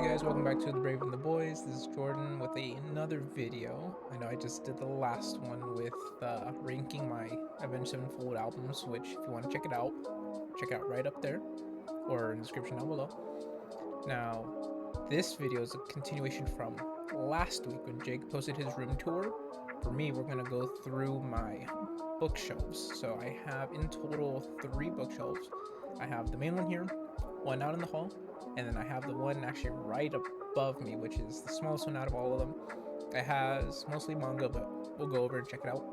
guys, welcome back to The Brave and the Boys. This is Jordan with another video. I know I just did the last one with ranking my Avenged Sevenfold albums, which if you want to check it out right up there or in the description down below. Now, this video is a continuation from last week when Jake posted his room tour. For me, we're going to go through my bookshelves. So I have in total 3 bookshelves. I have the main one here, one out in the hall, and then I have the one actually right above me, which is the smallest one out of all of them. It has mostly manga, but we'll go over and check it out.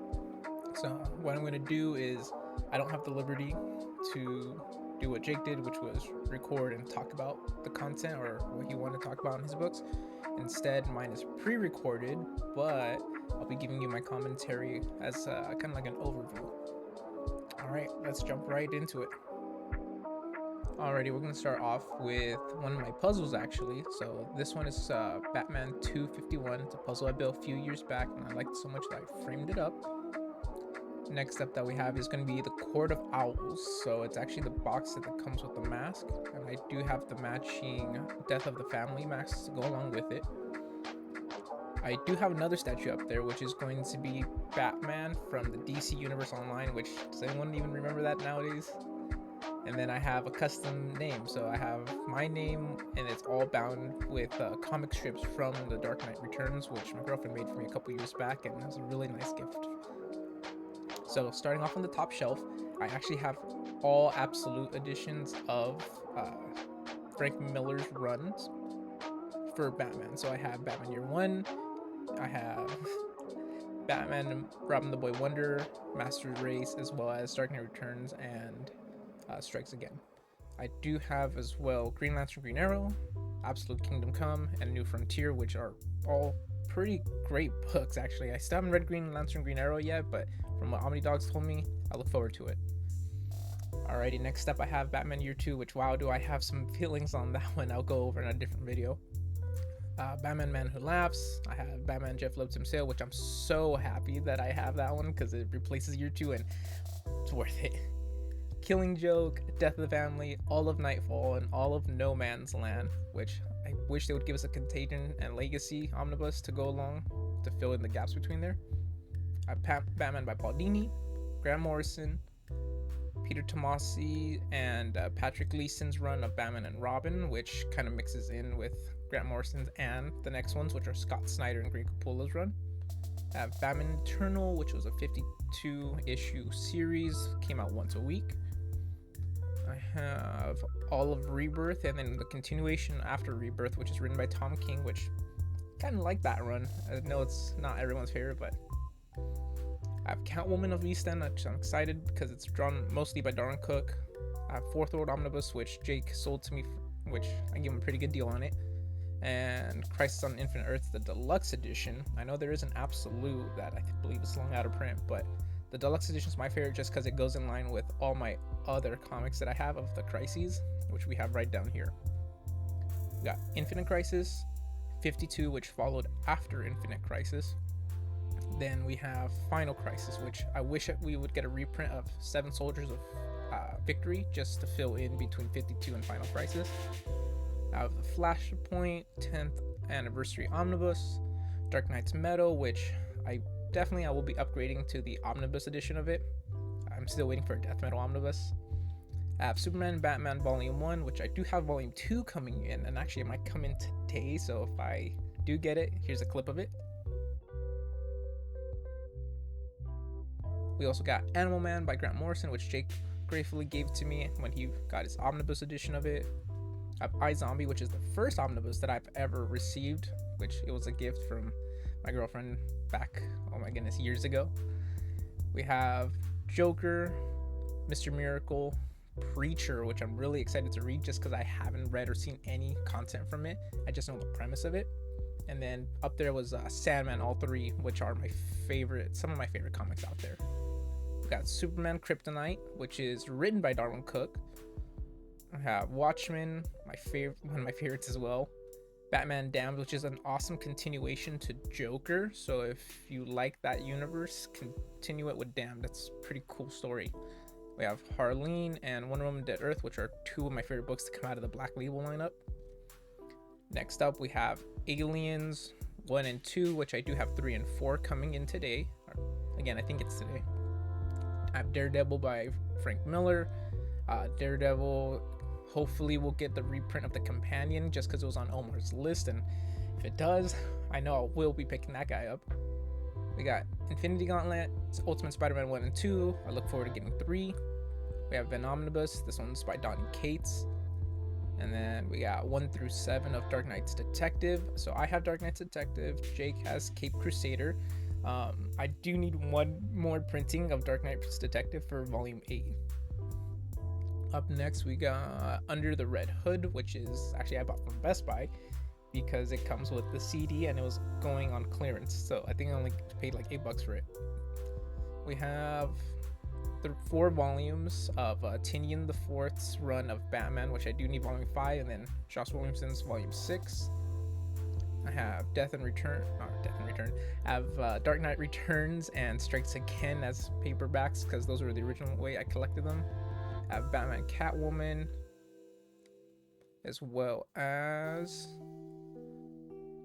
So what I'm going to do is, I don't have the liberty to do what Jake did, which was record and talk about the content or what he wanted to talk about in his books. Instead, mine is pre-recorded, but I'll be giving you my commentary as kind of like an overview. Alright, let's jump right into it. Alrighty, we're going to start off with one of my puzzles actually. So this one is Batman 251. It's a puzzle I built a few years back and I liked it so much that I framed it up. Next up that we have is going to be the Court of Owls. So it's actually the box that comes with the mask, and I do have the matching Death of the Family masks to go along with it. I do have another statue up there, which is going to be Batman from the DC Universe Online, which does anyone even remember that nowadays? And then I have a custom name, so I have my name, and it's all bound with comic strips from The Dark Knight Returns, which my girlfriend made for me a couple years back, and it was a really nice gift. So starting off on the top shelf, I actually have all absolute editions of Frank Miller's runs for Batman. So I have Batman Year One, I have Batman Robin the Boy Wonder, Master Race, as well as Dark Knight Returns and Strikes Again. I do have as well Green Lantern, Green Arrow, Absolute Kingdom Come, and New Frontier, which are all pretty great books actually. I still haven't read Green Lantern, Green Arrow yet, but from what Omni Dogs told me, I look forward to it. Alrighty, next up I have Batman Year 2, which wow, do I have some feelings on that one. I'll go over in a different video. Batman Man Who Laughs, I have Batman Jeff Lipton Sale, which I'm so happy that I have that one because it replaces Year 2 and it's worth it. Killing Joke, Death of the Family, all of Nightfall, and all of No Man's Land, which I wish they would give us a Contagion and Legacy omnibus to go along to fill in the gaps between there. Batman by Paul Dini, Grant Morrison, Peter Tomasi, and Patrick Gleason's run of Batman and Robin, which kind of mixes in with Grant Morrison's and the next ones, which are Scott Snyder and Greg Capullo's run. I have Batman Eternal, which was a 52-issue series, came out once a week. I have all of Rebirth, and then the continuation after Rebirth, which is written by Tom King, which kind of like that run. I know it's not everyone's favorite, but I have Catwoman of East End, which I'm excited because it's drawn mostly by Darwin Cook. I have Fourth World Omnibus, which Jake sold to me, which I gave him a pretty good deal on it. And Crisis on Infinite Earths, the deluxe edition. I know there is an absolute that I believe is long out of print, but the deluxe edition is my favorite just because it goes in line with all my other comics that I have of the Crises, which we have right down here. We got Infinite Crisis, 52, which followed after Infinite Crisis. Then we have Final Crisis, which I wish we would get a reprint of 7 Soldiers of Victory just to fill in between 52 and Final Crisis. I have the Flashpoint 10th Anniversary Omnibus, Dark Knight's Metal, which I will be upgrading to the Omnibus edition of it. I'm still waiting for a Death Metal Omnibus. I have Superman and Batman Volume 1, which I do have Volume 2 coming in, and actually it might come in today, so if I do get it, here's a clip of it. We also got Animal Man by Grant Morrison, which Jake gratefully gave to me when he got his omnibus edition of it. I have iZombie, which is the first omnibus that I've ever received, which it was a gift from my girlfriend back, oh my goodness, years ago. We have Joker, Mr. Miracle, Preacher, which I'm really excited to read just because I haven't read or seen any content from it. I just know the premise of it. And then up there was Sandman, all 3, which are some of my favorite comics out there. We got Superman Kryptonite, which is written by Darwin Cook. I have Watchmen, one of my favorites as well. Batman Damned, which is an awesome continuation to Joker. So if you like that universe, continue it with Damned. That's a pretty cool story. We have Harleen and Wonder Woman Dead Earth, which are 2 of my favorite books to come out of the Black Label lineup. Next up, we have Aliens 1 and 2, which I do have 3 and 4 coming in today. Again, I think it's today. I have Daredevil by Frank Miller. Daredevil, hopefully we'll get the reprint of the companion just because it was on Omar's list, and if it does, I know I will be picking that guy up. We got Infinity Gauntlet, Ultimate Spider-Man 1 and 2. I look forward to getting 3. We have Venomnibus. This one's by Donny Cates. And then we got 1 through 7 of Dark Knight's Detective. So I have Dark Knight's Detective. Jake has Cape Crusader. I do need one more printing of Dark Knight's Detective for Volume 8. Up next, we got Under the Red Hood, which is actually I bought from Best Buy because it comes with the CD and it was going on clearance. So I think I only paid like $8 for it. We have 4 volumes of Tinian the Fourth's run of Batman, which I do need Volume 5, and then Joss Williamson's Volume 6. I have Death and Return. I have Dark Knight Returns and Strikes Again as paperbacks because those were the original way I collected them. I have Batman Catwoman, as well as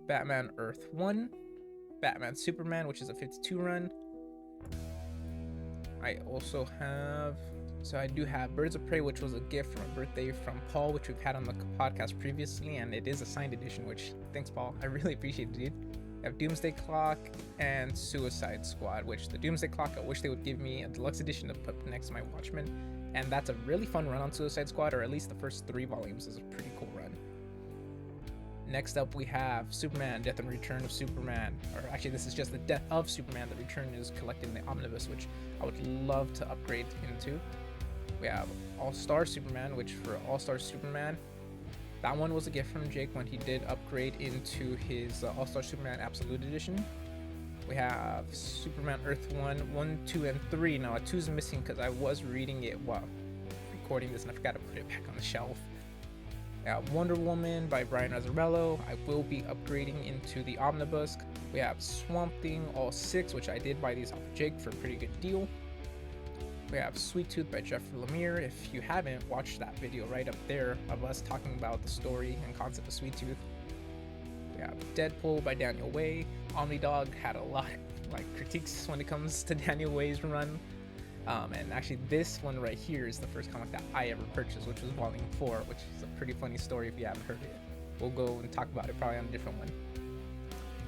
Batman Earth 1, Batman Superman, which is a 52 run. I also have, so I do have Birds of Prey, which was a gift from a birthday from Paul, which we've had on the podcast previously, and it is a signed edition, which, thanks Paul, I really appreciate it, dude. I have Doomsday Clock and Suicide Squad, which the Doomsday Clock, I wish they would give me a deluxe edition to put next to my Watchmen, and that's a really fun run on Suicide Squad, or at least the first 3 volumes is a pretty cool run. Next up, we have Superman, Death and Return of Superman. Or actually, this is just the Death of Superman. The Return is collected in the Omnibus, which I would love to upgrade into. We have All-Star Superman, which for All-Star Superman, that one was a gift from Jake when he did upgrade into his All-Star Superman Absolute Edition. We have Superman Earth 1, 2, and 3. Now, 2 is missing because I was reading it while recording this and I forgot to put it back on the shelf. Wonder Woman by Brian Azzarello. I will be upgrading into the Omnibus. We have Swamp Thing, all 6, which I did buy these off of Jake for a pretty good deal. We have Sweet Tooth by Jeffrey Lemire. If you haven't watched that video right up there of us talking about the story and concept of Sweet Tooth. We have Deadpool by Daniel Way. Omnidog had a lot of critiques when it comes to Daniel Way's run. And actually this one right here is the first comic that I ever purchased, which was Volume 4, which is a pretty funny story if you haven't heard it. We'll go and talk about it probably on a different one.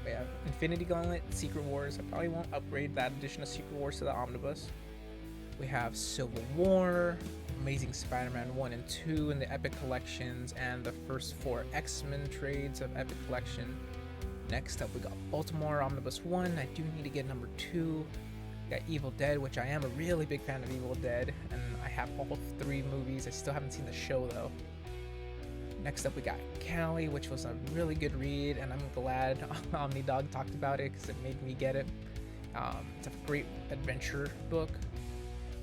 We have Infinity Gauntlet, Secret Wars. I probably won't upgrade that edition of Secret Wars to the Omnibus. We have Civil War, Amazing Spider-Man 1 and 2 in the Epic Collections, and the first 4 X-Men trades of Epic Collection. Next up, we got Baltimore Omnibus 1. I do need to get number 2. Got Evil Dead, which I am a really big fan of Evil Dead, and I have all 3 movies. I still haven't seen the show though. Next up, we got Callie, which was a really good read, and I'm glad Omnidog talked about it because it made me get it. It's a great adventure book.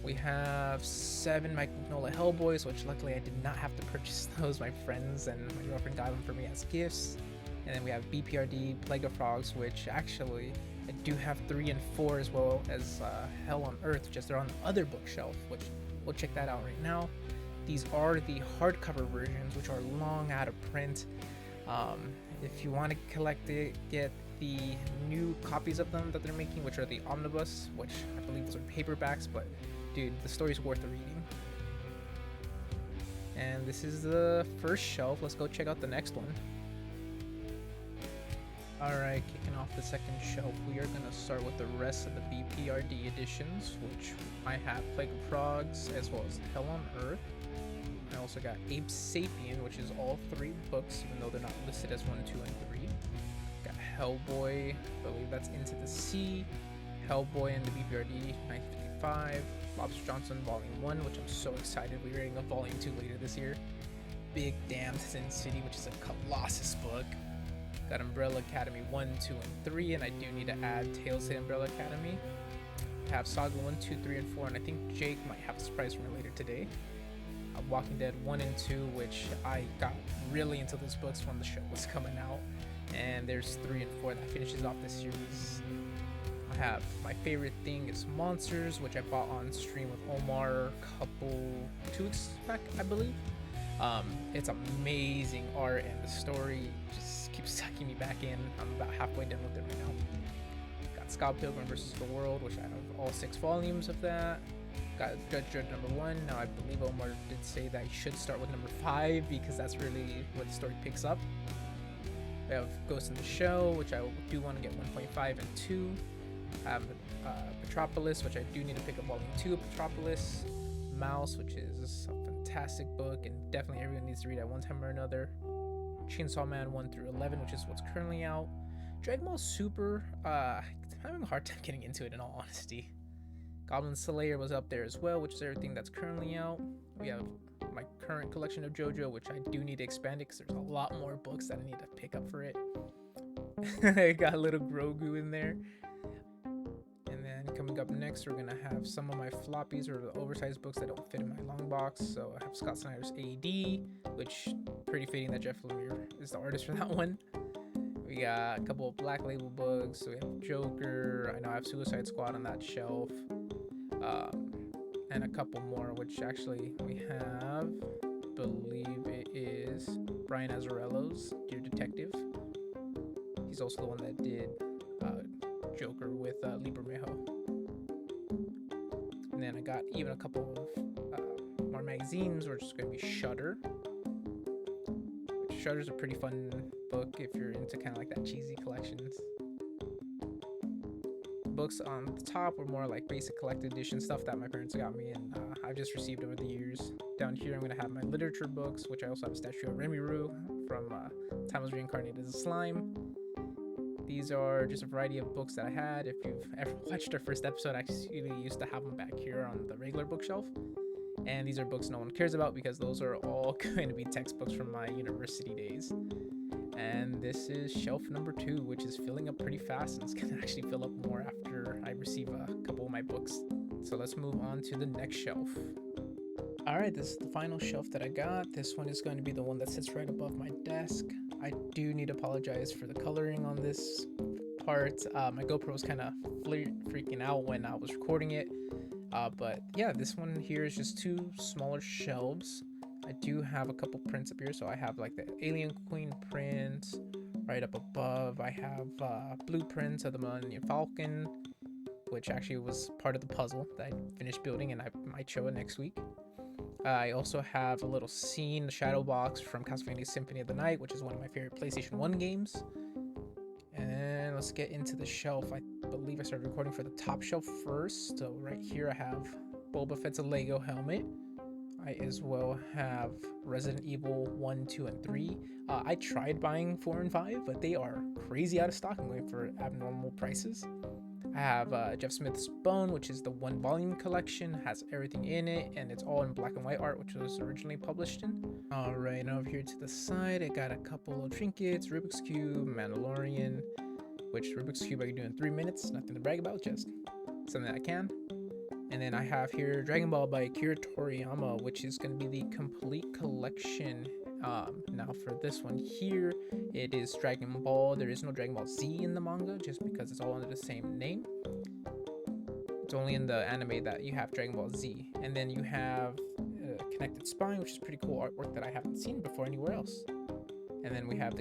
We have 7 Mike Mignola Hellboys, which luckily I did not have to purchase those. My friends and my girlfriend got them for me as gifts. And then we have BPRD Plague of Frogs, which actually I do have 3 and 4, as well as Hell on Earth, just they're on the other bookshelf, which we'll check that out right now. These are the hardcover versions, which are long out of print. If you want to collect it, get the new copies of them that they're making, which are the Omnibus, which I believe those are paperbacks, but dude, the story's worth the reading. And this is the first shelf. Let's go check out the next one. Alright, kicking off the second shelf, we are going to start with the rest of the BPRD editions, which I have Plague of Frogs, as well as Hell on Earth. I also got Ape Sapien, which is all 3 books, even though they're not listed as 1, 2, and 3. Got Hellboy, I believe that's Into the Sea, Hellboy and the BPRD 1955, Lobster Johnson Volume 1, which I'm so excited. We're reading a Volume 2 later this year. Big Damn Sin City, which is a Colossus book. Got Umbrella Academy 1, 2, and 3, and I do need to add Tales to Umbrella Academy. I have Saga 1, 2, 3, and 4, and I think Jake might have a surprise for me later today. Walking Dead 1 and 2, which I got really into those books when the show was coming out, and there's 3 and 4 that finishes off this series. I have My Favorite Thing is Monsters, which I bought on stream with Omar a couple 2 weeks back, I believe. It's amazing art, and the story just keeps sucking me back in. I'm about halfway done with it right now. Got Scott Pilgrim vs. the World, which I have all 6 volumes of that. Got Judge Dredd #1. Now I believe Omar did say that I should start with number 5 because that's really where the story picks up. We have Ghost in the Shell, which I do want to get 1.5 and 2. I have Petropolis, which I do need to pick up volume 2 of Petropolis. Mouse, which is a fantastic book and definitely everyone needs to read at one time or another. Chainsaw Man 1 through 11, which is what's currently out. Dragon Ball Super, I'm having a hard time getting into it in all honesty. Goblin Slayer was up there as well, which is everything that's currently out. We have my current collection of JoJo, which I do need to expand it because there's a lot more books that I need to pick up for it. I got a little Grogu in there. And then coming up next, we're going to have some of my floppies or the oversized books that don't fit in my long box. So I have Scott Snyder's AD, which pretty fitting that Jeff Lemire is the artist for that one. We got a couple of Black Label books. So we have Joker. I know I have Suicide Squad on that shelf. And a couple more, which actually we have, believe it is Brian Azzarello's Dear Detective. He's also the one that did Joker with Lee Bermejo. And then I got even a couple of more magazines, which is going to be Shudder. Shudder's a pretty fun book if you're into kind of like that cheesy collections. Books on the top were more like basic collected edition stuff that my parents got me, and I've just received over the years. Down here I'm going to have my literature books, which I also have a statue of Rimuru from Time Was Reincarnated as a Slime. These are just a variety of books that I had. If you've ever watched our first episode, I actually used to have them back here on the regular bookshelf. And these are books no one cares about because those are all going to be textbooks from my university days. And this is shelf number 2, which is filling up pretty fast, and it's going to actually fill up more after I receive a couple of my books. So let's move on to the next shelf. Alright, this is the final shelf that I got. This one is going to be the one that sits right above my desk. I do need to apologize for the coloring on this part. My GoPro was kind of freaking out when I was recording it. But yeah, this one here is just 2 smaller shelves. I do have a couple prints up here, so I have like the Alien Queen print right up above. I have blueprints of the Millennium Falcon, which actually was part of the puzzle that I finished building, and I might show it next week. I also have a little scene, the Shadow Box from Castlevania Symphony of the Night, which is one of my favorite PlayStation 1 games. And let's get into the shelf. I believe I started recording for the top shelf first. So right here I have Boba Fett's Lego helmet. I as well have Resident Evil 1, 2, and 3. I tried buying 4 and 5, but they are crazy out of stock and going for abnormal prices. I have Jeff Smith's Bone, which is the 1 volume collection, has everything in it, and it's all in black and white art, which was originally published in. Alright, and over here to the side, I got a couple of trinkets, Rubik's Cube, Mandalorian, which Rubik's Cube I can do in 3 minutes, nothing to brag about, just something that I can. And then I have here Dragon Ball by Akira Toriyama, which is going to be the complete collection. Now for this one here, it is Dragon Ball. There is no Dragon Ball Z in the manga, just because it's all under the same name. It's only in the anime that you have Dragon Ball Z. And then you have Connected Spine, which is pretty cool artwork that I haven't seen before anywhere else. And then we have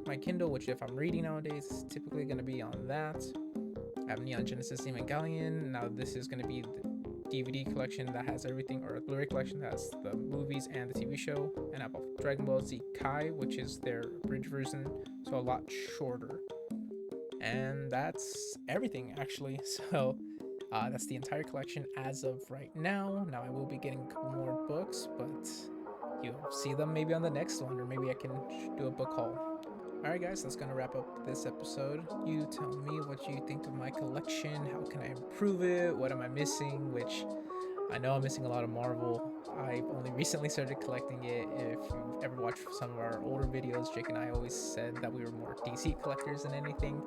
my Kindle, which if I'm reading nowadays, is typically going to be on that. I have Neon Genesis Evangelion. Now this is going to be the DVD collection that has everything, or a Blu-ray collection that has the movies and the TV show. And I have Dragon Ball Z Kai, which is their abridged version, so a lot shorter. And that's everything actually. So that's the entire collection as of right now. Now I will be getting a couple more books, but you'll see them maybe on the next one, or maybe I can do a book haul. Alright guys, that's going to wrap up this episode. You tell me what you think of my collection, how can I improve it, what am I missing, which I know I'm missing a lot of Marvel. I've only recently started collecting it. If you've ever watched some of our older videos, Jake and I always said that we were more DC collectors than anything.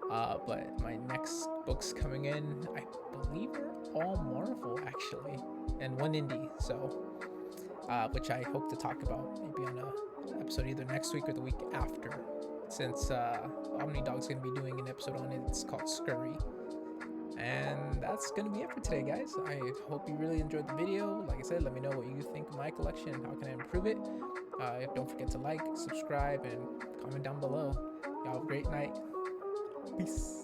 But my next books coming in, I believe are all Marvel actually, and 1 indie, so which I hope to talk about maybe on a episode either next week or the week after, since Omnidog's going to be doing an episode on it. It's called Scurry. And that's going to be it for today, guys. I hope you really enjoyed the video. Like I said, let me know what you think of my collection and how can I improve it. Don't forget to like, subscribe, and comment down below. Y'all have a great night. Peace.